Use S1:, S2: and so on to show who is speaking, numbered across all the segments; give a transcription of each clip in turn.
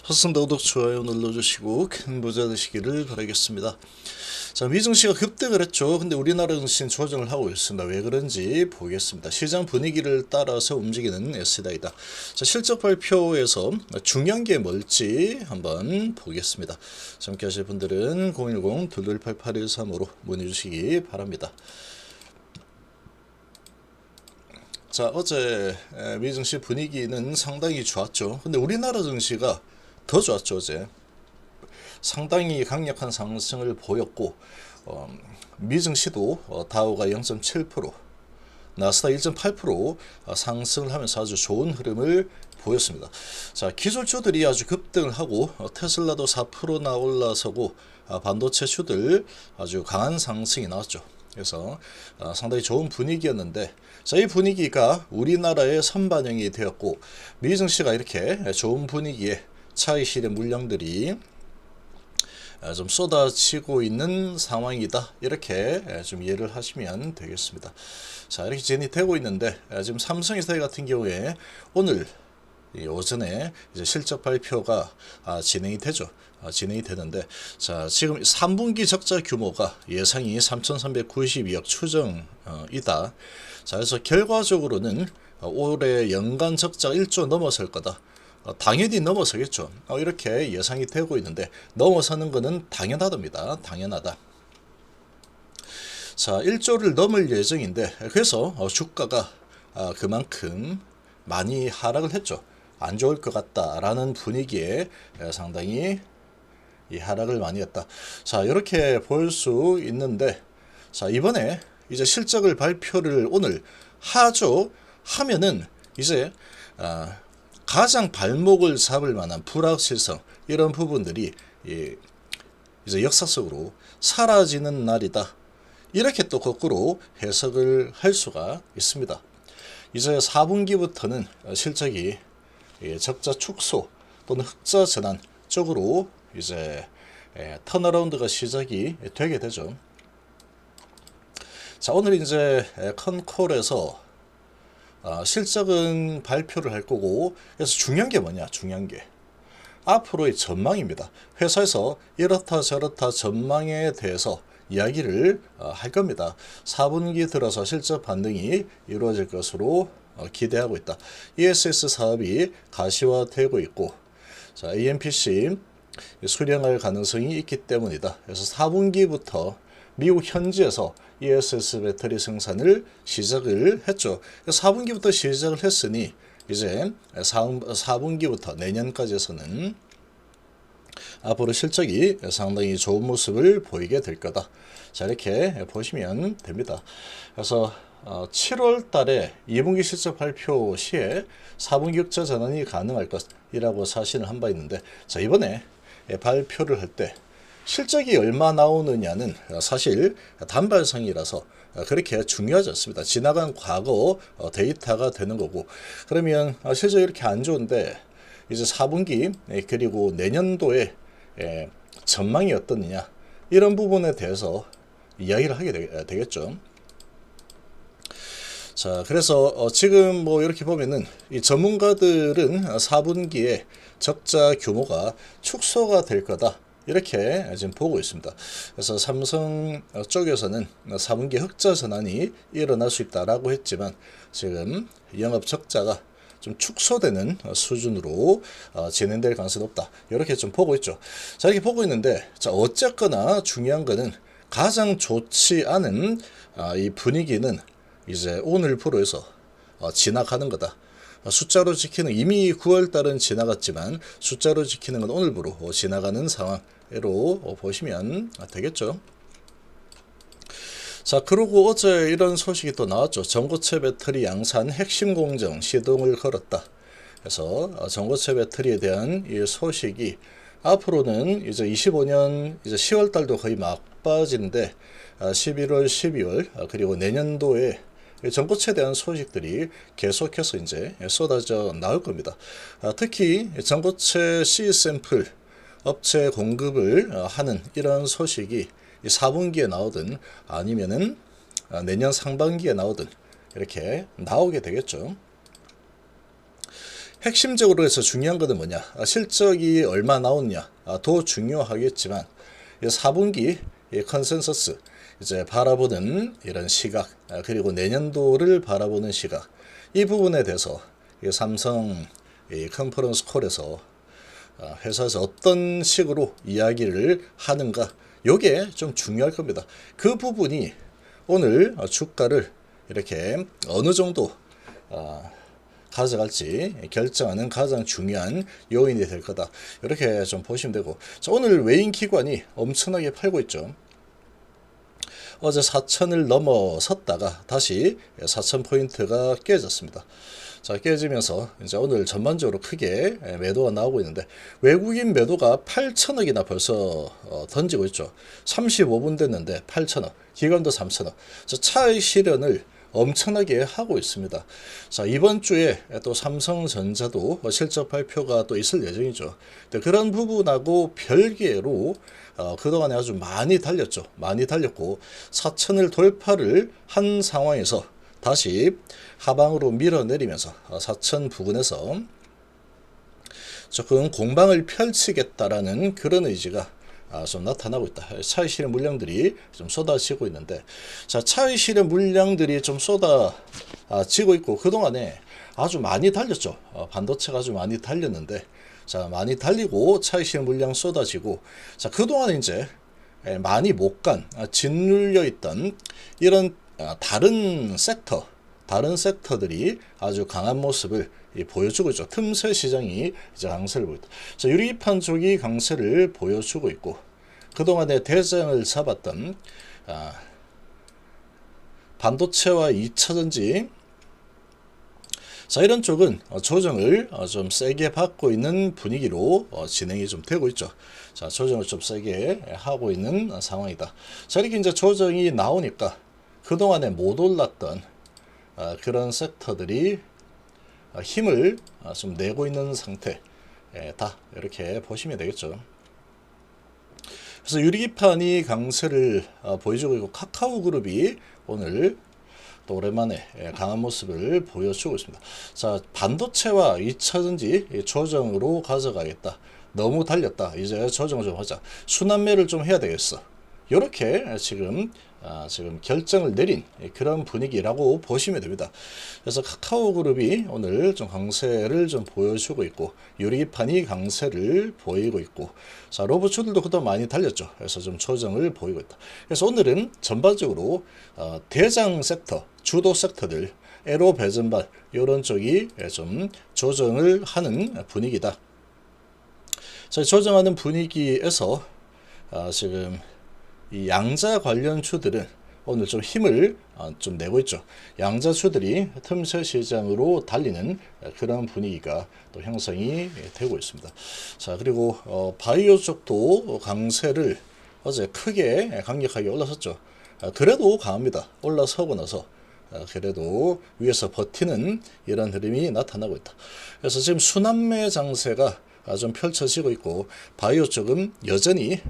S1: 좋습니다. 구독, 좋아요 눌러주시고 큰 부자 되시기를 바라겠습니다. 자, 미증시가 급등을 했죠. 근데 우리나라 증시는 조정을 하고 있습니다. 왜 그런지 보겠습니다. 시장 분위기를 따라서 움직이는 S다이다. 자, 실적 발표에서 중요한 게 뭘지 한번 보겠습니다. 함께 하실 분들은 010-2288-135로 문의 주시기 바랍니다. 자, 어제 미증시 분위기는 상당히 좋았죠. 근데 우리나라 증시가 더 좋았죠. 어제 상당히 강력한 상승을 보였고, 미증시도 다우가 0.7%, 나스닥 1.8% 상승을 하면서 아주 좋은 흐름을 보였습니다. 자, 기술주들이 아주 급등을 하고 테슬라도 4%나 올라서고 반도체 주들 아주 강한 상승이 나왔죠. 그래서 상당히 좋은 분위기였는데, 자, 이 분위기가 우리나라에 선반영이 되었고 미증시가 이렇게 좋은 분위기에 차익실의 물량들이 좀 쏟아지고 있는 상황이다, 이렇게 좀 이해를 하시면 되겠습니다. 자, 이렇게 진행되고 있는데 지금 삼성전자 같은 경우에 오늘 오전에 이제 실적 발표가 진행이 되죠. 진행이 되는데, 자, 지금 3분기 적자 규모가 예상이 3,392억 추정이다. 자, 그래서 결과적으로는 올해 연간 적자가 1조 넘어설 거다. 당연히 넘어서겠죠. 이렇게 예상이 되고 있는데, 넘어서는 것은 당연하답니다. 당연하다. 자, 1조를 넘을 예정인데, 그래서 주가가 그만큼 많이 하락을 했죠. 안 좋을 것 같다라는 분위기에 상당히 이 하락을 많이 했다. 자, 이렇게 볼 수 있는데, 자, 이번에 이제 실적을 발표를 오늘 하죠. 하면은 이제 가장 발목을 잡을 만한 불확실성, 이런 부분들이 이제 역사 속으로 사라지는 날이다, 이렇게 또 거꾸로 해석을 할 수가 있습니다. 이제 4분기부터는 실적이 적자 축소 또는 흑자 전환 쪽으로 이제 턴어라운드가 시작이 되게 되죠. 자, 오늘 이제 컨콜에서 실적은 발표를 할 거고, 그래서 중요한 게 뭐냐? 중요한 게 앞으로의 전망입니다. 회사에서 이렇다 저렇다 전망에 대해서 이야기를 할 겁니다. 4분기 들어서 실적 반등이 이루어질 것으로 기대하고 있다. ESS 사업이 가시화되고 있고, 자, AMPC 수량할 가능성이 있기 때문이다. 그래서 4분기부터 미국 현지에서 ESS 배터리 생산을 시작을 했죠. 4분기부터 시작을 했으니 이제 4분기부터 내년까지에서는 앞으로 실적이 상당히 좋은 모습을 보이게 될 거다. 자, 이렇게 보시면 됩니다. 그래서 7월 달에 2분기 실적 발표 시에 4분기 흑자 전환이 가능할 것이라고 사실을 한 바 있는데, 자, 이번에 발표를 할 때 실적이 얼마 나오느냐는 사실 단발성이라서 그렇게 중요하지 않습니다. 지나간 과거 데이터가 되는 거고, 그러면 실적이 이렇게 안 좋은데 이제 4분기 그리고 내년도에 전망이 어떻느냐, 이런 부분에 대해서 이야기를 하게 되겠죠. 자, 그래서 지금 뭐 이렇게 보면은 이 전문가들은 4분기에 적자 규모가 축소가 될 거다, 이렇게 지금 보고 있습니다. 그래서 삼성 쪽에서는 4분기 흑자 전환이 일어날 수 있다라고 했지만 지금 영업 적자가 좀 축소되는 수준으로 진행될 가능성이 높다, 이렇게 좀 보고 있죠. 자, 이렇게 보고 있는데, 자, 어쨌거나 중요한 거는 가장 좋지 않은 이 분위기는 이제 오늘부로해서 지나가는 거다. 숫자로 지키는, 이미 9월달은 지나갔지만 숫자로 지키는 건 오늘부로 지나가는 상황으로 보시면 되겠죠. 자, 그리고 어제 이런 소식이 또 나왔죠. 전고체 배터리 양산 핵심 공정 시동을 걸었다. 그래서 전고체 배터리에 대한 이 소식이 앞으로는 이제 25년 이제 10월 달도 거의 막바지인데 11월, 12월 그리고 내년도에 전고체에 대한 소식들이 계속해서 이제 쏟아져 나올 겁니다. 특히 전고체 C 샘플 업체 공급을 하는 이런 소식이 4분기에 나오든 아니면은 내년 상반기에 나오든 이렇게 나오게 되겠죠. 핵심적으로 해서 중요한 것은 뭐냐? 실적이 얼마 나오느냐? 더 중요하겠지만 4분기 컨센서스 이제 바라보는 이런 시각 그리고 내년도를 바라보는 시각 이 부분에 대해서 삼성 컨퍼런스 콜에서 회사에서 어떤 식으로 이야기를 하는가 요게 좀 중요할 겁니다. 그 부분이 오늘 주가를 이렇게 어느 정도 가져갈지 결정하는 가장 중요한 요인이 될 거다. 이렇게 좀 보시면 되고, 자, 오늘 외인 기관이 엄청나게 팔고 있죠. 어제 4천을 넘어섰다가 다시 4,000포인트가 깨졌습니다. 자, 깨지면서 이제 오늘 전반적으로 크게 매도가 나오고 있는데, 외국인 매도가 8천억이나 벌써 던지고 있죠. 35분 됐는데 8천억, 기관도 3천억. 차익 실현을 엄청나게 하고 있습니다. 자, 이번 주에 또 삼성전자도 실적 발표가 또 있을 예정이죠. 그런 부분하고 별개로 그동안에 아주 많이 달렸죠. 많이 달렸고 4천을 돌파를 한 상황에서 다시 하방으로 밀어내리면서 4천 부근에서 조금 공방을 펼치겠다라는 그런 의지가 좀 나타나고 있다. 차익 실현 물량들이 좀 쏟아지고 있는데, 자, 차익 실현 물량들이 좀 쏟아지고 있고 그동안에 아주 많이 달렸죠. 반도체가 아주 많이 달렸는데, 자, 많이 달리고 차익 실현 물량 쏟아지고, 자, 그동안에 이제 많이 못 간 짓눌려 있던 이런 다른 섹터들이 아주 강한 모습을 보여주고 있죠. 틈새 시장이 이제 강세를 보였다. 자, 유리판 쪽이 강세를 보여주고 있고, 그동안에 대장을 잡았던 반도체와 2차전지, 자, 이런 쪽은 조정을 좀 세게 받고 있는 분위기로 진행이 좀 되고 있죠. 자, 조정을 좀 세게 하고 있는 상황이다. 자, 이렇게 이제 조정이 나오니까 그동안에 못 올랐던 그런 섹터들이 힘을 좀 내고 있는 상태다. 이렇게 보시면 되겠죠. 그래서 유리기판이 강세를 보여주고 있고, 카카오그룹이 오늘 또 오랜만에 강한 모습을 보여주고 있습니다. 자, 반도체와 2차전지 조정으로 가져가겠다. 너무 달렸다. 이제 조정을 좀 하자. 순환매를 좀 해야 되겠어. 이렇게 지금 결정을 내린 그런 분위기라고 보시면 됩니다. 그래서 카카오그룹이 오늘 좀 강세를 좀 보여주고 있고, 유리기판이 강세를 보이고 있고, 자, 로봇주들도 그동안 많이 달렸죠. 그래서 좀 조정을 보이고 있다. 그래서 오늘은 전반적으로 대장 섹터, 주도 섹터들, 에로 배전반 이런 쪽이 좀 조정을 하는 분위기다. 자, 조정하는 분위기에서 지금 이 양자 관련주들은 오늘 좀 힘을 좀 내고 있죠. 양자주들이 틈새 시장으로 달리는 그런 분위기가 또 형성이 되고 있습니다. 자, 그리고 바이오 쪽도 강세를 어제 크게 강력하게 올라섰죠. 그래도 강합니다. 올라서고 나서 그래도 위에서 버티는 이런 흐름이 나타나고 있다. 그래서 지금 순환매 장세가 좀 펼쳐지고 있고, 바이오 쪽은 여전히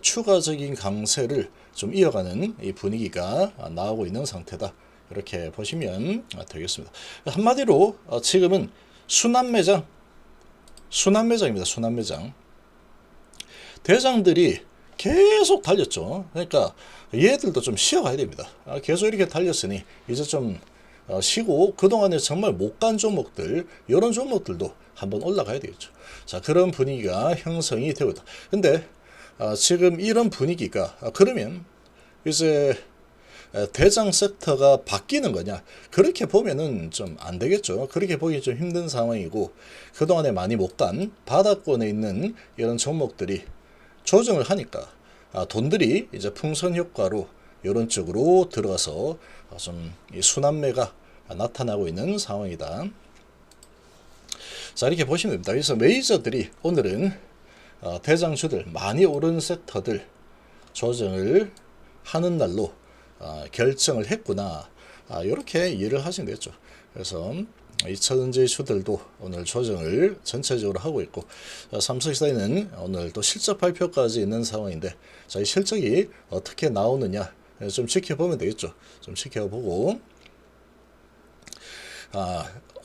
S1: 추가적인 강세를 좀 이어가는 이 분위기가 나오고 있는 상태다. 이렇게 보시면 되겠습니다. 한마디로 지금은 순환매장입니다. 순환매장. 대장들이 계속 달렸죠. 그러니까 얘들도 좀 쉬어가야 됩니다. 계속 이렇게 달렸으니 이제 좀 쉬고, 그동안에 정말 못 간 종목들, 이런 종목들도 한번 올라가야 되겠죠. 자, 그런 분위기가 형성이 되고 있다. 근데 지금 이런 분위기가 그러면 이제 대장 섹터가 바뀌는 거냐, 그렇게 보면은 좀 안 되겠죠. 그렇게 보기 좀 힘든 상황이고, 그동안에 많이 못 간 바닥권에 있는 이런 종목들이 조정을 하니까 돈들이 이제 풍선 효과로 이런 쪽으로 들어가서 좀 순환매가 나타나고 있는 상황이다. 자, 이렇게 보시면 됩니다. 그래서 메이저들이 오늘은 대장주들, 많이 오른 섹터들 조정을 하는 날로 결정을 했구나. 이렇게 이해를 하시면 되겠죠. 그래서 2차전지 주들도 오늘 조정을 전체적으로 하고 있고, 삼성시사에는 오늘 또 실적 발표까지 있는 상황인데, 자, 이 실적이 어떻게 나오느냐 좀 지켜보면 되겠죠. 좀 지켜보고,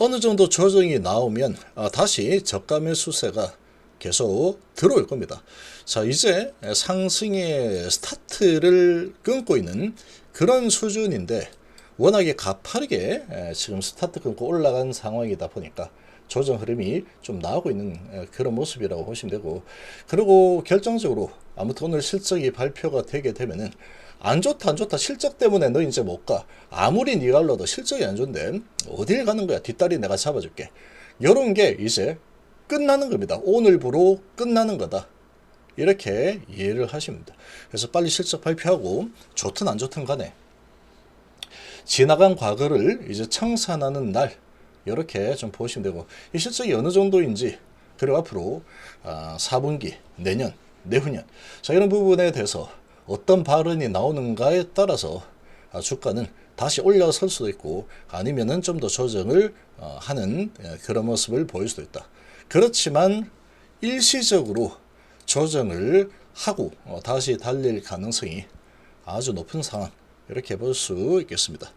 S1: 어느 정도 조정이 나오면 다시 저가 매수세가 계속 들어올 겁니다. 자, 이제 상승의 스타트를 끊고 있는 그런 수준인데 워낙에 가파르게 지금 스타트 끊고 올라간 상황이다 보니까 조정 흐름이 좀 나오고 있는 그런 모습이라고 보시면 되고, 그리고 결정적으로 아무튼 오늘 실적이 발표가 되게 되면은 안 좋다 안 좋다 실적 때문에 너 이제 못 가, 아무리 네가 알러도 실적이 안 좋은데 어딜 가는 거야, 뒷다리 내가 잡아줄게, 요런 게 이제 끝나는 겁니다. 오늘부로 끝나는 거다, 이렇게 이해를 하시면 됩니다. 그래서 빨리 실적 발표하고 좋든 안 좋든 간에 지나간 과거를 이제 청산하는 날, 이렇게 좀 보시면 되고, 이 실적이 어느 정도인지, 그리고 앞으로 4분기, 내년, 내후년, 자, 이런 부분에 대해서 어떤 발언이 나오는가에 따라서 주가는 다시 올라설 수도 있고 아니면은 좀 더 조정을 하는 그런 모습을 보일 수도 있다. 그렇지만 일시적으로 조정을 하고 다시 달릴 가능성이 아주 높은 상황, 이렇게 볼 수 있겠습니다.